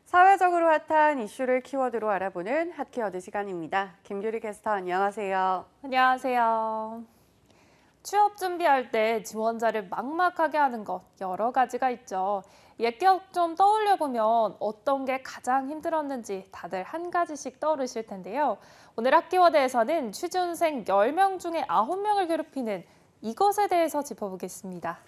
사회적으로 핫한 이슈를 키워드로 알아보는 핫키워드 시간입니다. 김규리 캐스터 안녕하세요. 안녕하세요. 취업 준비할 때 지원자를 막막하게 하는 것 여러 가지가 있죠. 옛 기억 좀 떠올려보면 어떤 게 가장 힘들었는지 다들 한 가지씩 떠오르실 텐데요. 오늘 핫키워드에서는 취준생 10명 중에 9명을 괴롭히는 이것에 대해서 짚어보겠습니다.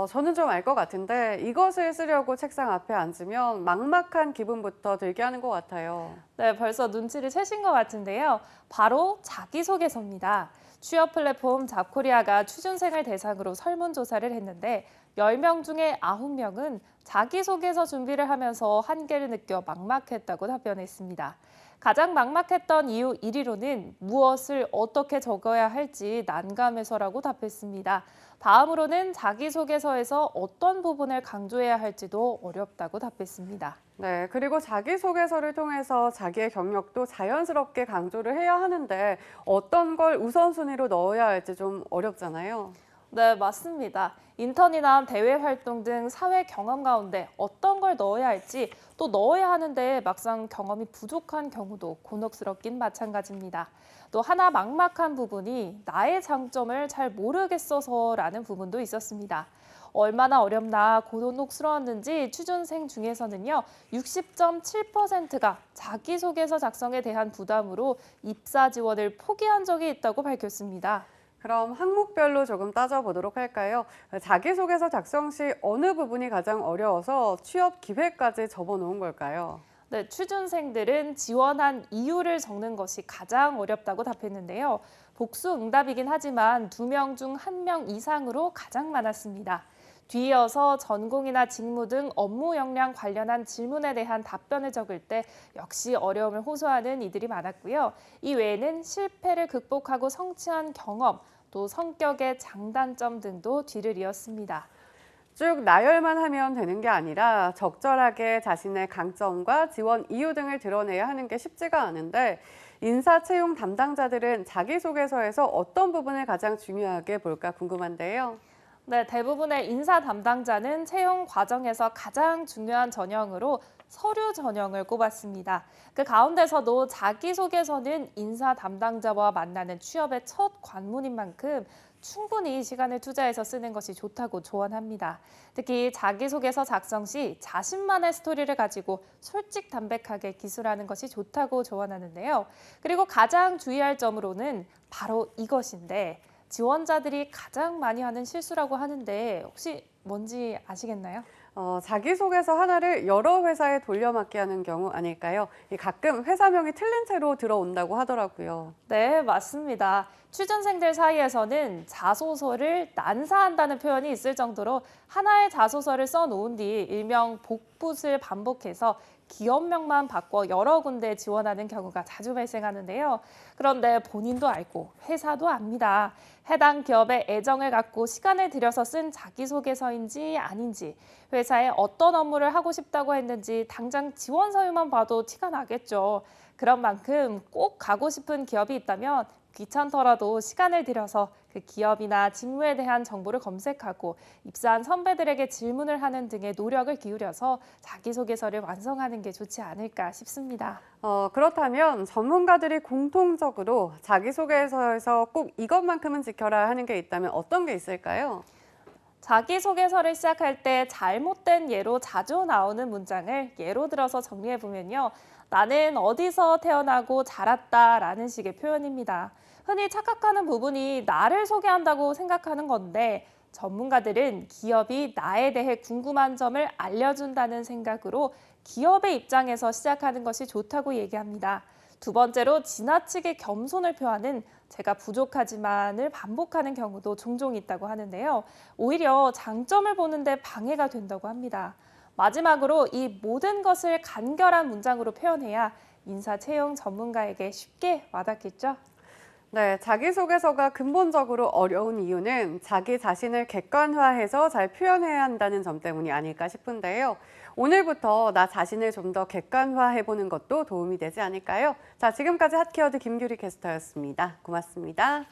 저는 좀 알 것 같은데 이것을 쓰려고 책상 앞에 앉으면 막막한 기분부터 들게 하는 것 같아요. 네, 벌써 눈치를 채신 것 같은데요. 바로 자기소개서입니다. 취업 플랫폼 잡코리아가 취준생을 대상으로 설문조사를 했는데 10명 중에 9명은 자기소개서 준비를 하면서 한계를 느껴 막막했다고 답변했습니다. 가장 막막했던 이유 1위로는 무엇을 어떻게 적어야 할지 난감해서라고 답했습니다. 다음으로는 자기소개서에서 어떤 부분을 강조해야 할지도 어렵다고 답했습니다. 네, 그리고 자기소개서를 통해서 자기의 경력도 자연스럽게 강조를 해야 하는데 어떤 걸 우선순위로 넣어야 할지 좀 어렵잖아요. 네, 맞습니다. 인턴이나 대외 활동 등 사회 경험 가운데 어떤 걸 넣어야 할지 또 넣어야 하는데 막상 경험이 부족한 경우도 곤혹스럽긴 마찬가지입니다. 또 하나 막막한 부분이 나의 장점을 잘 모르겠어서라는 부분도 있었습니다. 얼마나 어렵나 곤혹스러웠는지 취준생 중에서는요, 60.7%가 자기소개서 작성에 대한 부담으로 입사 지원을 포기한 적이 있다고 밝혔습니다. 그럼 항목별로 조금 따져보도록 할까요? 자기소개서 작성 시 어느 부분이 가장 어려워서 취업 기회까지 접어놓은 걸까요? 네, 취준생들은 지원한 이유를 적는 것이 가장 어렵다고 답했는데요. 복수 응답이긴 하지만 2명 중 1명 이상으로 가장 많았습니다. 뒤이어서 전공이나 직무 등 업무 역량 관련한 질문에 대한 답변을 적을 때 역시 어려움을 호소하는 이들이 많았고요. 이 외에는 실패를 극복하고 성취한 경험, 또 성격의 장단점 등도 뒤를 이었습니다. 쭉 나열만 하면 되는 게 아니라 적절하게 자신의 강점과 지원 이유 등을 드러내야 하는 게 쉽지가 않은데 인사 채용 담당자들은 자기소개서에서 어떤 부분을 가장 중요하게 볼까 궁금한데요. 네, 대부분의 인사 담당자는 채용 과정에서 가장 중요한 전형으로 서류 전형을 꼽았습니다. 그 가운데서도 자기소개서는 인사 담당자와 만나는 취업의 첫 관문인 만큼 충분히 시간을 투자해서 쓰는 것이 좋다고 조언합니다. 특히 자기소개서 작성 시 자신만의 스토리를 가지고 솔직담백하게 기술하는 것이 좋다고 조언하는데요. 그리고 가장 주의할 점으로는 바로 이것인데 지원자들이 가장 많이 하는 실수라고 하는데 혹시 뭔지 아시겠나요? 자기소개서 하나를 여러 회사에 돌려막기 하는 경우 아닐까요? 가끔 회사명이 틀린 채로 들어온다고 하더라고요. 네, 맞습니다. 취준생들 사이에서는 자소서를 난사한다는 표현이 있을 정도로 하나의 자소서를 써놓은 뒤 일명 복붙을 반복해서 기업명만 바꿔 여러 군데 지원하는 경우가 자주 발생하는데요. 그런데 본인도 알고 회사도 압니다. 해당 기업에 애정을 갖고 시간을 들여서 쓴 자기소개서인지 아닌지, 회사에 어떤 업무를 하고 싶다고 했는지 당장 지원 서류만 봐도 티가 나겠죠. 그런 만큼 꼭 가고 싶은 기업이 있다면 귀찮더라도 시간을 들여서 그 기업이나 직무에 대한 정보를 검색하고 입사한 선배들에게 질문을 하는 등의 노력을 기울여서 자기소개서를 완성하는 게 좋지 않을까 싶습니다. 그렇다면 전문가들이 공통적으로 자기소개서에서 꼭 이것만큼은 지켜라 하는 게 있다면 어떤 게 있을까요? 자기소개서를 시작할 때 잘못된 예로 자주 나오는 문장을 예로 들어서 정리해보면요. 나는 어디서 태어나고 자랐다라는 식의 표현입니다. 흔히 착각하는 부분이 나를 소개한다고 생각하는 건데 전문가들은 기업이 나에 대해 궁금한 점을 알려준다는 생각으로 기업의 입장에서 시작하는 것이 좋다고 얘기합니다. 두 번째로 지나치게 겸손을 표하는 제가 부족하지만을 반복하는 경우도 종종 있다고 하는데요. 오히려 장점을 보는데 방해가 된다고 합니다. 마지막으로 이 모든 것을 간결한 문장으로 표현해야 인사 채용 전문가에게 쉽게 와닿겠죠? 네, 자기소개서가 근본적으로 어려운 이유는 자기 자신을 객관화해서 잘 표현해야 한다는 점 때문이 아닐까 싶은데요. 오늘부터 나 자신을 좀 더 객관화해보는 것도 도움이 되지 않을까요? 자, 지금까지 핫키워드 김규리 캐스터였습니다. 고맙습니다.